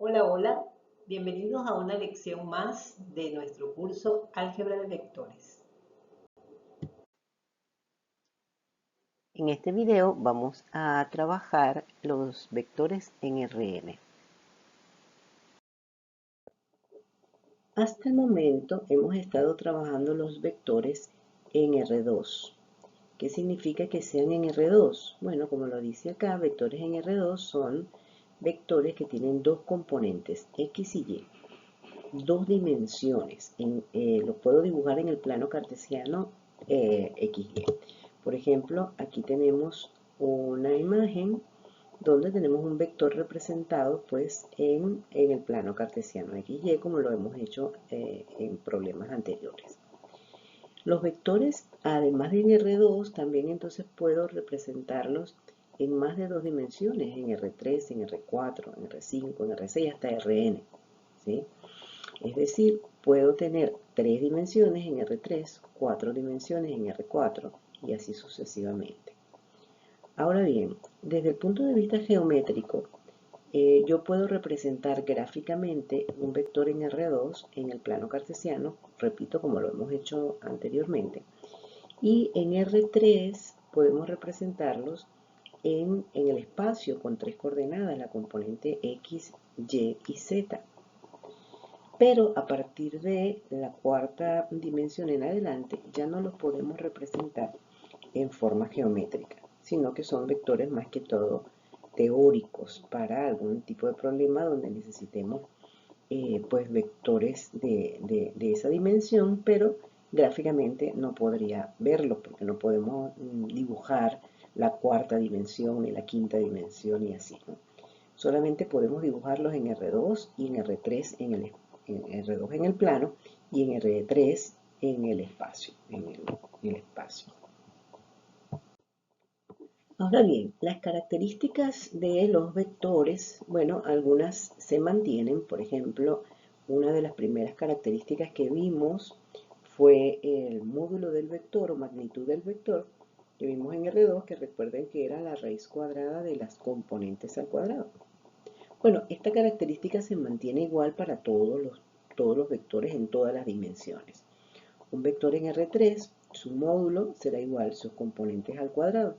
Hola, hola, bienvenidos a una lección más de nuestro curso Álgebra de Vectores. En este video vamos a trabajar los vectores en Rn. Hasta el momento hemos estado trabajando los vectores en R2. ¿Qué significa que sean en R2? Bueno, como lo dice acá, vectores en R2 son vectores que tienen dos componentes, X y Y, dos dimensiones. Los puedo dibujar en el plano cartesiano XY. Por ejemplo, aquí tenemos una imagen donde tenemos un vector representado pues en el plano cartesiano XY, como lo hemos hecho en problemas anteriores. Los vectores, además de en R2, también entonces puedo representarlos en más de dos dimensiones, en R3, en R4, en R5, en R6, hasta Rn. ¿Sí? Es decir, puedo tener tres dimensiones en R3, cuatro dimensiones en R4 y así sucesivamente. Ahora bien, desde el punto de vista geométrico, yo puedo representar gráficamente un vector en R2 en el plano cartesiano, repito, como lo hemos hecho anteriormente, y en R3 podemos representarlos en el espacio con tres coordenadas, la componente X, Y y Z. Pero a partir de la cuarta dimensión en adelante ya no los podemos representar en forma geométrica, sino que son vectores más que todo teóricos para algún tipo de problema donde necesitemos pues vectores de esa dimensión, pero gráficamente no podría verlos porque no podemos dibujar la cuarta dimensión ni la quinta dimensión y así, ¿no? Solamente podemos dibujarlos en R2 y en R3 en R2 en el plano y en R3 en el espacio, en el espacio. Ahora bien, las características de los vectores, bueno, algunas se mantienen. Por ejemplo, una de las primeras características que vimos fue el módulo del vector o magnitud del vector que vimos en R2, que recuerden que era la raíz cuadrada de las componentes al cuadrado. Bueno, esta característica se mantiene igual para todos los vectores en todas las dimensiones. Un vector en R3, su módulo será igual sus componentes al cuadrado,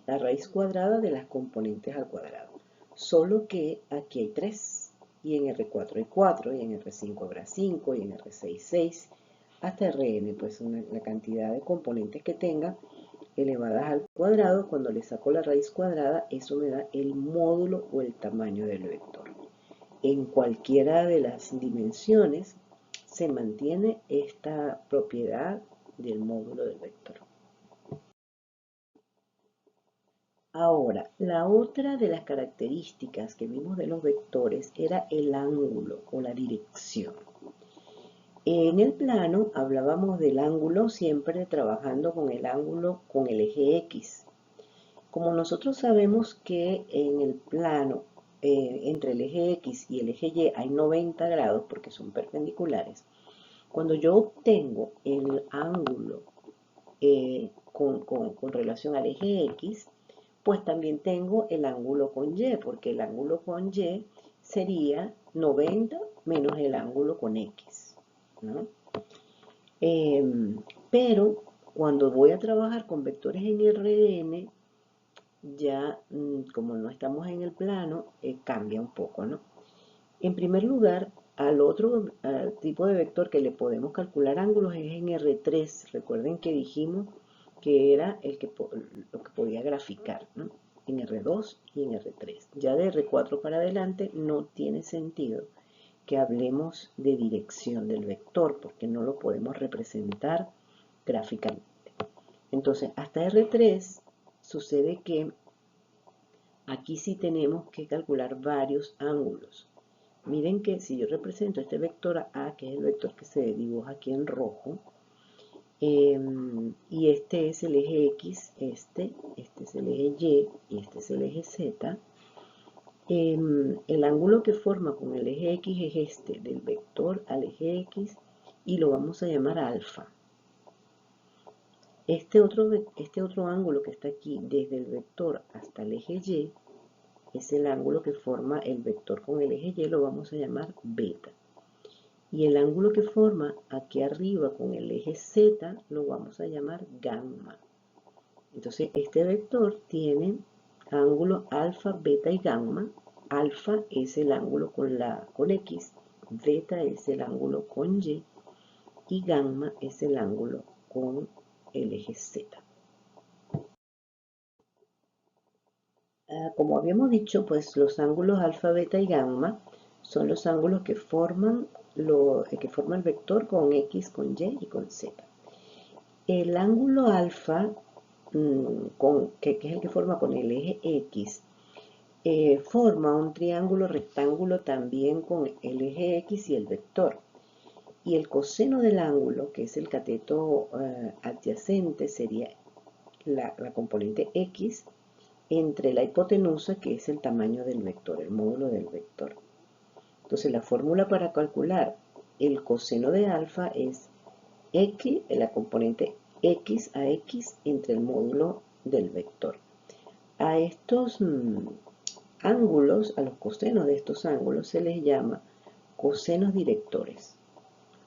la raíz cuadrada de las componentes al cuadrado. Solo que aquí hay 3, y en R4 hay 4, y en R5 habrá 5, y en R6 6, hasta Rn, pues la cantidad de componentes que tenga elevadas al cuadrado. Cuando le saco la raíz cuadrada, eso me da el módulo o el tamaño del vector. En cualquiera de las dimensiones se mantiene esta propiedad del módulo del vector. Ahora, la otra de las características que vimos de los vectores era el ángulo o la dirección. En el plano hablábamos del ángulo siempre trabajando con el ángulo con el eje X. Como nosotros sabemos que en el plano entre el eje X y el eje Y hay 90 grados porque son perpendiculares, cuando yo obtengo el ángulo con relación al eje X, pues también tengo el ángulo con Y, porque el ángulo con Y sería 90 menos el ángulo con X, ¿no? Pero cuando voy a trabajar con vectores en Rn, ya como no estamos en el plano, cambia un poco, ¿no? En primer lugar, al tipo de vector que le podemos calcular ángulos es en R3. Recuerden que dijimos que era lo que podía graficar, ¿no? En R2 y en R3. Ya de R4 para adelante no tiene sentido que hablemos de dirección del vector porque no lo podemos representar gráficamente. Entonces, hasta R3 sucede que aquí sí tenemos que calcular varios ángulos. Miren que si yo represento este vector A, que es el vector que se dibuja aquí en rojo, y este es el eje X, este es el eje Y y este es el eje Z, el ángulo que forma con el eje X es este, del vector al eje X, y lo vamos a llamar alfa. Este otro ángulo que está aquí, desde el vector hasta el eje Y, es el ángulo que forma el vector con el eje Y, lo vamos a llamar beta. Y el ángulo que forma aquí arriba con el eje Z lo vamos a llamar gamma. Entonces este vector tiene ángulo alfa, beta y gamma. Alfa es el ángulo con X, beta es el ángulo con y gamma es el ángulo con el eje Z. Como habíamos dicho, pues los ángulos alfa, beta y gamma son los ángulos que forman el vector con X, con Y y con Z. El ángulo alfa, que es el que forma con el eje X, forma un triángulo rectángulo también con el eje X y el vector. Y el coseno del ángulo, que es el cateto adyacente, sería la componente X entre la hipotenusa, que es el tamaño del vector, el módulo del vector. Entonces la fórmula para calcular el coseno de alfa es X, la componente X a X entre el módulo del vector. A estos ángulos, a los cosenos de estos ángulos, se les llama cosenos directores.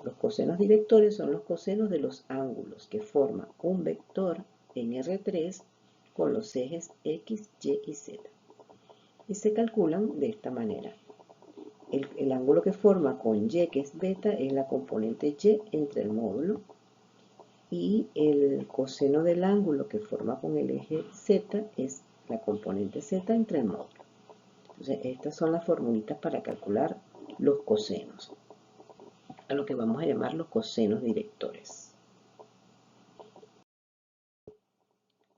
Los cosenos directores son los cosenos de los ángulos que forman un vector en R3 con los ejes X, Y y Z. Y se calculan de esta manera. El ángulo que forma con Y, que es beta, es la componente Y entre el módulo. Y el coseno del ángulo que forma con el eje Z es la componente Z entre el módulo. Entonces, estas son las formulitas para calcular los cosenos, a lo que vamos a llamar los cosenos directores.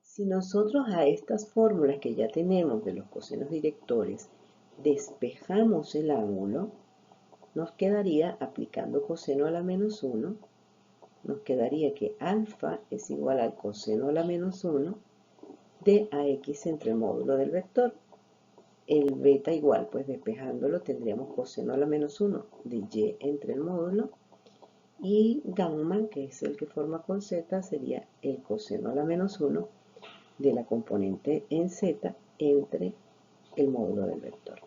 Si nosotros a estas fórmulas que ya tenemos de los cosenos directores despejamos el ángulo, nos quedaría, aplicando coseno a la menos 1, nos quedaría que alfa es igual al coseno a la menos 1 de AX entre el módulo del vector. El beta igual, pues despejándolo tendríamos coseno a la menos 1 de Y entre el módulo. Y gamma, que es el que forma con Z, sería el coseno a la menos 1 de la componente en Z entre el módulo del vector.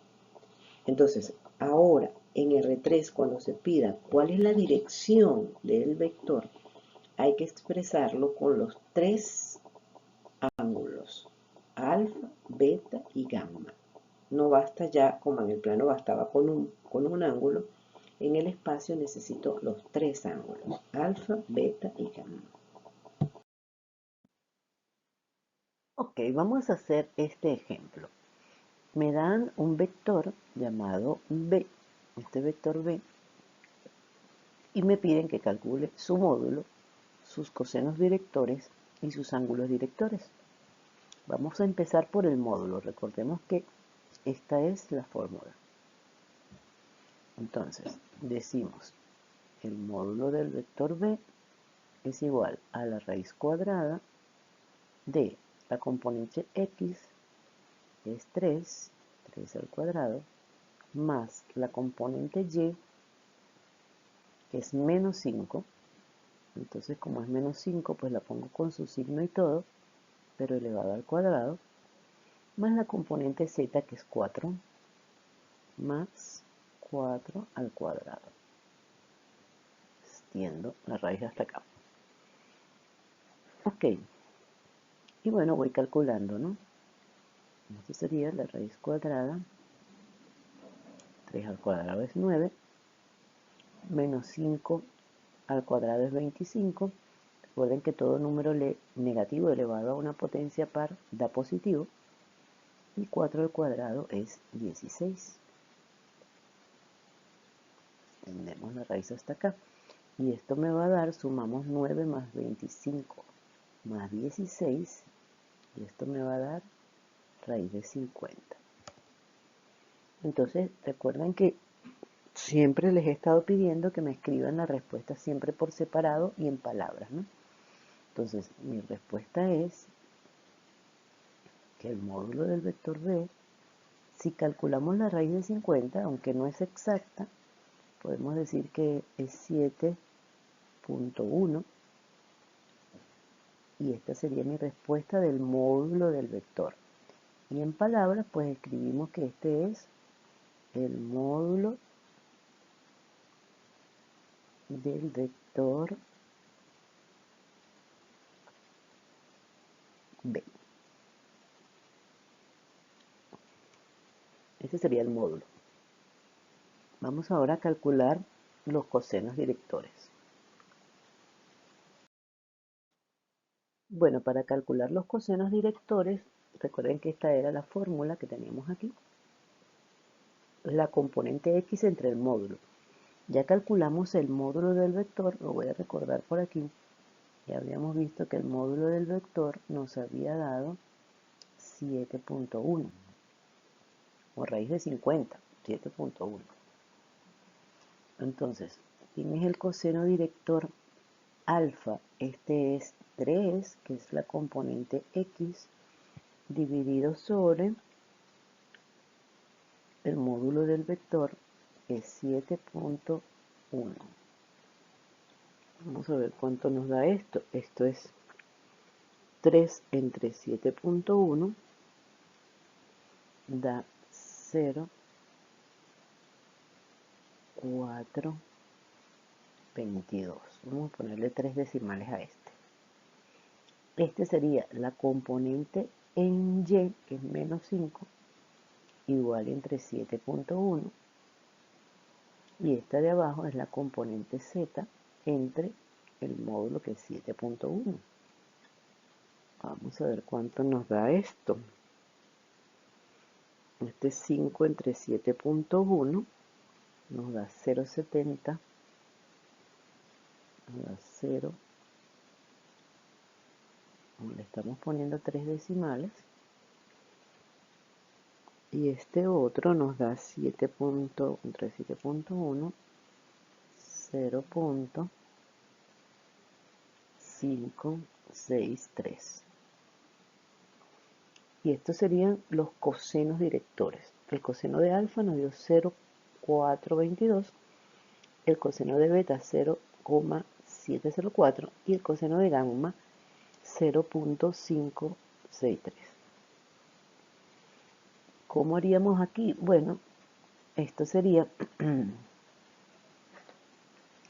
Entonces, ahora en R3, cuando se pida cuál es la dirección del vector, hay que expresarlo con los tres ángulos, alfa, beta y gamma. No basta ya, como en el plano bastaba con un ángulo, en el espacio necesito los tres ángulos, alfa, beta y gamma. Ok, vamos a hacer este ejemplo. Me dan un vector llamado B, este vector B, y me piden que calcule su módulo, sus cosenos directores y sus ángulos directores. Vamos a empezar por el módulo. Recordemos que esta es la fórmula. Entonces, decimos, el módulo del vector B es igual a la raíz cuadrada de la componente X, que es 3 al cuadrado, más la componente Y, que es menos 5. Entonces, como es menos 5, pues la pongo con su signo y todo, pero elevado al cuadrado, más la componente Z, que es 4, más 4 al cuadrado. Extiendo la raíz hasta acá. Ok. Y bueno, voy calculando, ¿no? Esto sería la raíz cuadrada. 3 al cuadrado es 9. Menos 5 al cuadrado es 25. Recuerden que todo número negativo elevado a una potencia par da positivo. Y 4 al cuadrado es 16. Extendemos la raíz hasta acá. Y esto me va a dar, sumamos 9 más 25 más 16. Y esto me va a dar raíz de 50. Entonces, recuerden que siempre les he estado pidiendo que me escriban la respuesta siempre por separado y en palabras, ¿no? Entonces, mi respuesta es que el módulo del vector B, si calculamos la raíz de 50, aunque no es exacta, podemos decir que es 7.1, y esta sería mi respuesta del módulo del vector. Y en palabras, pues escribimos que este es el módulo del vector B. Este sería el módulo. Vamos ahora a calcular los cosenos directores. Bueno, para calcular los cosenos directores, recuerden que esta era la fórmula que teníamos aquí. La componente x entre el módulo. Ya calculamos el módulo del vector, lo voy a recordar por aquí. Ya habíamos visto que el módulo del vector nos había dado 7.1 o raíz de 50, 7.1. Entonces, ¿quién es el coseno director alfa? Este es 3, que es la componente x, dividido sobre el módulo del vector, que es 7.1. Vamos a ver cuánto nos da esto. Esto es 3 entre 7.1 da 0,422. Vamos a ponerle 3 decimales a este. Este sería la componente en y, que es menos 5, igual entre 7.1. Y esta de abajo es la componente z entre el módulo, que es 7.1. Vamos a ver cuánto nos da esto. Este 5 entre 7.1 nos da 0,70, nos da 0, le estamos poniendo 3 decimales, y este otro nos da 7 entre 7.1, 0.563. Y estos serían los cosenos directores. El coseno de alfa nos dio 0,422, el coseno de beta 0,704 y el coseno de gamma 0.563. ¿Cómo haríamos aquí? Bueno, esto sería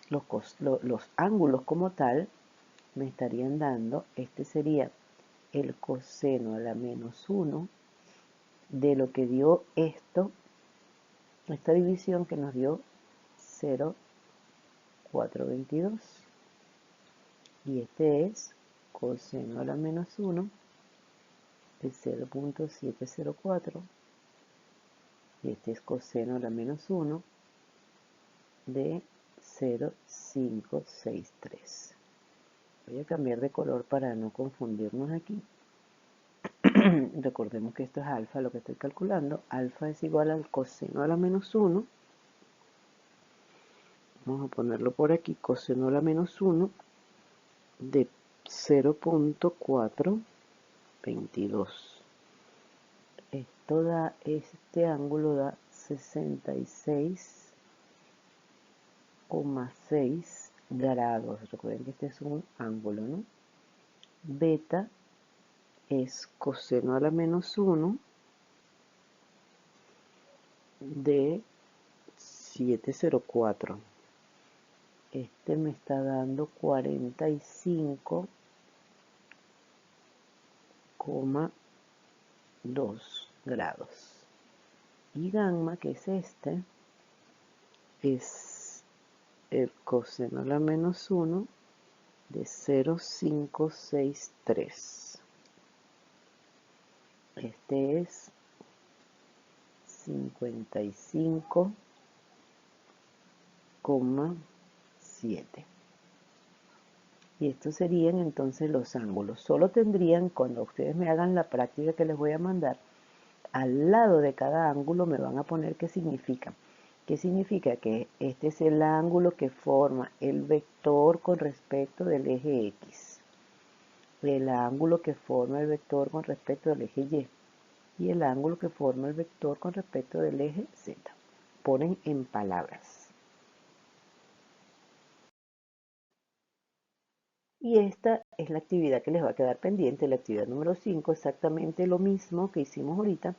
los ángulos como tal me estarían dando, este sería el coseno a la menos 1 de lo que dio esto, esta división que nos dio 0,422, y este es coseno a la menos 1 de 0.704, y este es coseno a la menos 1 de 0,563. Voy a cambiar de color para no confundirnos aquí. Recordemos que esto es alfa, lo que estoy calculando. Alfa es igual al coseno a la menos 1. Vamos a ponerlo por aquí, coseno a la menos 1 de 0.422. Esto da, este ángulo da 66,6 grados. Recuerden que este es un ángulo, ¿no? Beta es coseno a la menos 1 de 704. Este me está dando 45,2 grados. Y gamma, que es este, es el coseno a la menos 1 de 0,563. Este es 55,7. Y estos serían entonces los ángulos. Solo tendrían, cuando ustedes me hagan la práctica que les voy a mandar, al lado de cada ángulo me van a poner qué significa. ¿Qué significa? Que este es el ángulo que forma el vector con respecto del eje X, el ángulo que forma el vector con respecto del eje Y y el ángulo que forma el vector con respecto del eje Z. Ponen en palabras. Y esta es la actividad que les va a quedar pendiente, la actividad número 5, exactamente lo mismo que hicimos ahorita,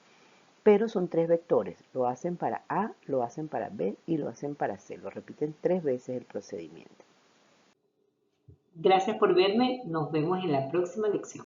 pero son 3 vectores. Lo hacen para A, lo hacen para B y lo hacen para C. Lo repiten 3 veces el procedimiento. Gracias por verme. Nos vemos en la próxima lección.